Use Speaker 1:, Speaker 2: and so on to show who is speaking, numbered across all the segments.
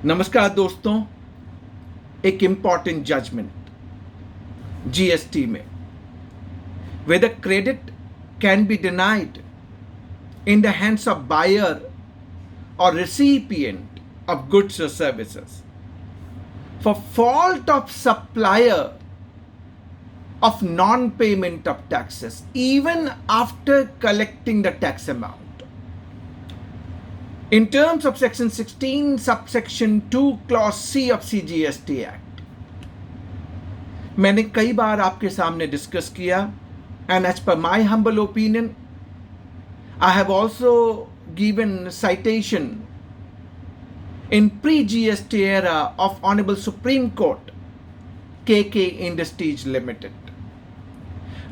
Speaker 1: नमस्कार दोस्तों, एक इम्पॉर्टेंट जजमेंट जीएसटी में whether credit can be denied in the hands of buyer or recipient of goods or services for fault of supplier of non-payment of taxes even after collecting the tax amount. In terms of Section 16, subsection 2, Clause C of CGST Act, मैंने कई बार आपके सामने discuss किया, and as per my humble opinion, I have also given citation in pre-GST era of Honorable Supreme Court, KK Industries Limited.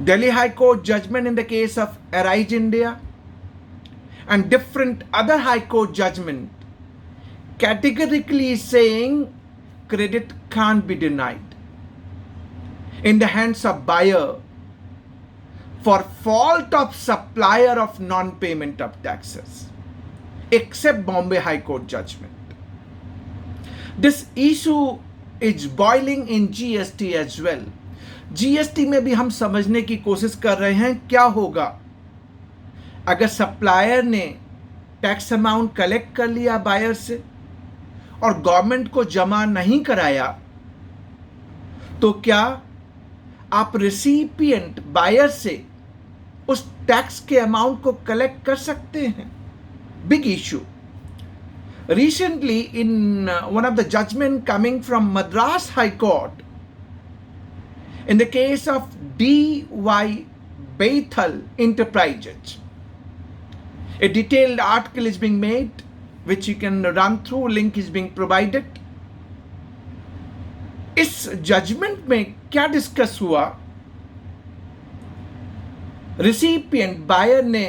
Speaker 1: Delhi High Court judgment in the case of Arise India and different other High Court judgment categorically saying credit can't be denied in the hands of buyer for fault of supplier of non-payment of taxes, except Bombay High Court judgment. This issue is boiling in GST as well. GST में भी हम समझने की कोशिश कर रहे हैं क्या होगा अगर सप्लायर ने टैक्स अमाउंट कलेक्ट कर लिया बायर से और गवर्नमेंट को जमा नहीं कराया, तो क्या आप रिसिपिएंट बायर से उस टैक्स के अमाउंट को कलेक्ट कर सकते हैं? Big issue. Recently, in one of the judgment coming from Madras High Court, in the case of D.Y. Bethel Enterprises, a detailed article is being made, which you can run through, link is being provided. इस judgement में क्या discuss हुआ? Recipient buyer ने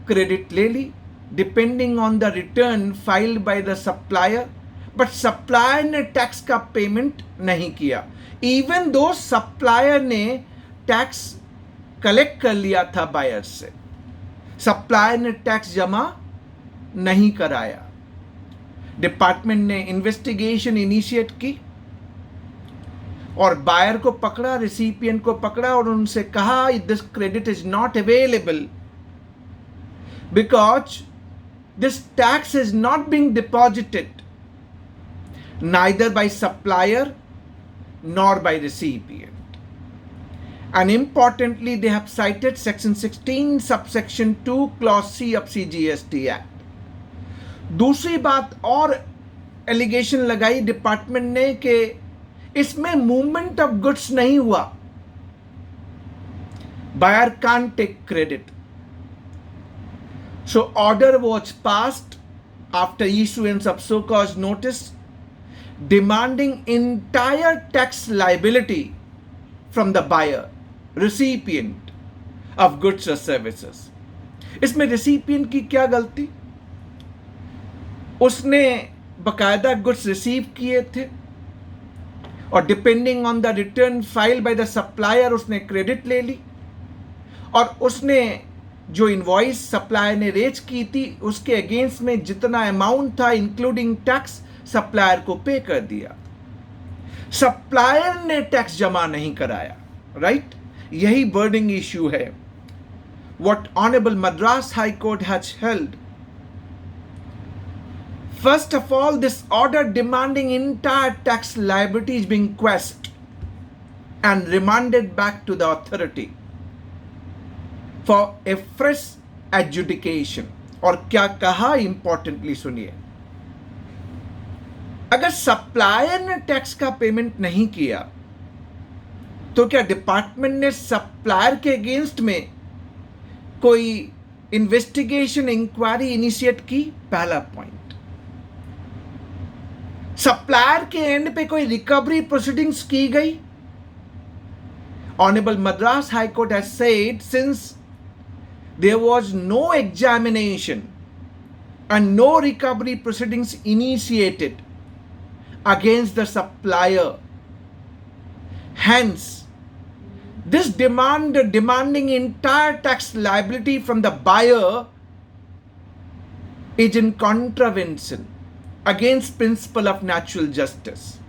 Speaker 1: credit ले ली depending on the return filed by the supplier, but supplier ने tax का payment नहीं किया, इवन दो सप्लायर ने टैक्स कलेक्ट कर लिया था बायर से. सप्लायर ने टैक्स जमा नहीं कराया. डिपार्टमेंट ने इन्वेस्टिगेशन इनिशिएट की और बायर को पकड़ा, रिसिपिएंट को पकड़ा और उनसे कहा this credit is not available because this tax is not being deposited neither by supplier nor by recipient. And importantly, they have cited Section 16, subsection 2, Clause C of CGST Act. दूसरी बात और allegation लगाई department ने कि इसमें movement of goods नहीं हुआ. Buyer can't take credit. So order was passed after issuance of so-called notice demanding entire tax liability from the buyer, recipient of goods or services. इसमें recipient की क्या गलती? उसने बकायदा गुड्स रिसीव किए थे और depending on the return file by the supplier उसने क्रेडिट ले ली और उसने जो इनवॉइस सप्लायर ने रेज की थी उसके अगेंस्ट में जितना अमाउंट था इंक्लूडिंग टैक्स सप्लायर को पे कर दिया. सप्लायर ने टैक्स जमा नहीं कराया. राइट? यही बर्निंग इश्यू है. What honourable Madras high court has held, first of all, this order demanding entire tax liability is being quashed and remanded back to the authority for a fresh adjudication. और क्या कहा importantly सुनिए. अगर supplier ने tax का payment नहीं किया तो क्या डिपार्टमेंट ने सप्लायर के अगेंस्ट में कोई इन्वेस्टिगेशन इंक्वायरी इनिशिएट की? पहला पॉइंट. सप्लायर के एंड पे कोई रिकवरी प्रोसीडिंग्स की गई? Honourable Madras high court has said since there was no examination and no recovery proceedings initiated against the supplier, hence this demanding entire tax liability from the buyer is in contravention against principle of natural justice.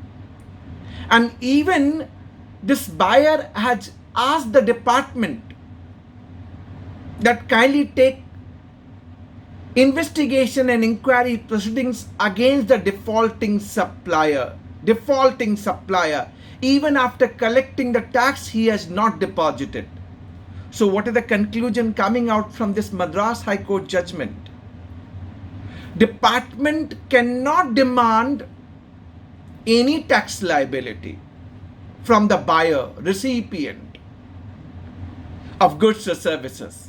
Speaker 1: And even this buyer has asked the department that kindly take investigation and inquiry proceedings against the defaulting supplier, even after collecting the tax he has not deposited. So what is the conclusion coming out from this Madras High Court judgment? Department cannot demand any tax liability from the buyer, recipient of goods or services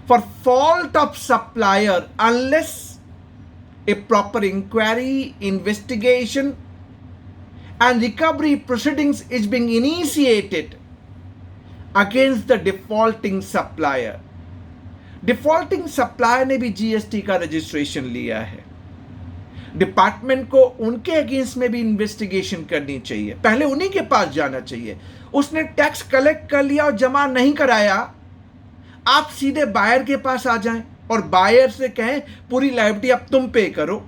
Speaker 1: for fault of supplier unless a proper inquiry, investigation and recovery proceedings is being initiated against the defaulting supplier. Defaulting supplier ने भी GST का registration लिया है. Department को उनके against में भी investigation करनी चाहिए, पहले उन्हीं के पास जाना चाहिए. उसने टैक्स कलेक्ट कर लिया और जमा नहीं कराया, आप सीधे बायर के पास आ जाएं और बायर से कहें पूरी लायबिलिटी अब तुम पे करो.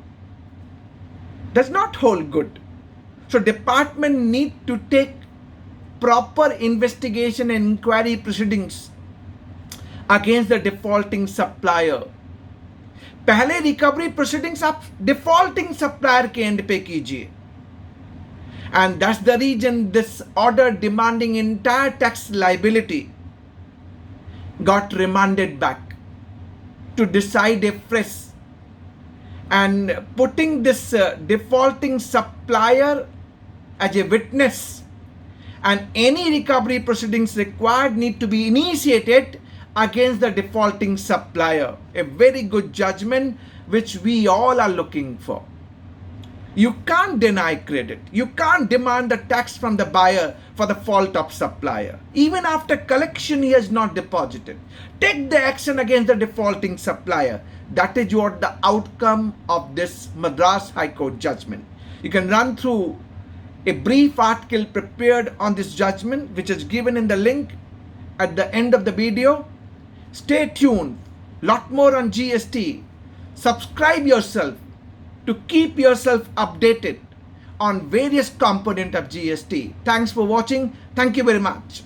Speaker 1: Does not hold good. So department need to take proper investigation and inquiry proceedings against the defaulting supplier. पहले रिकवरी प्रोसीडिंग्स आप डिफॉल्टिंग सप्लायर के एंड पे कीजिए. And that's the reason this order demanding entire tax liability got remanded back to decide afresh, and putting this defaulting supplier as a witness, and any recovery proceedings required need to be initiated against the defaulting supplier. A very good judgment which we all are looking for. You can't deny credit. You can't demand the tax from the buyer for the fault of supplier. Even after collection he has not deposited. Take the action against the defaulting supplier. That is what the outcome of this Madras High Court judgment. You can run through a brief article prepared on this judgment which is given in the link at the end of the video. Stay tuned. Lot more on GST. Subscribe yourself to keep yourself updated on various components of GST. Thanks for watching. Thank you very much.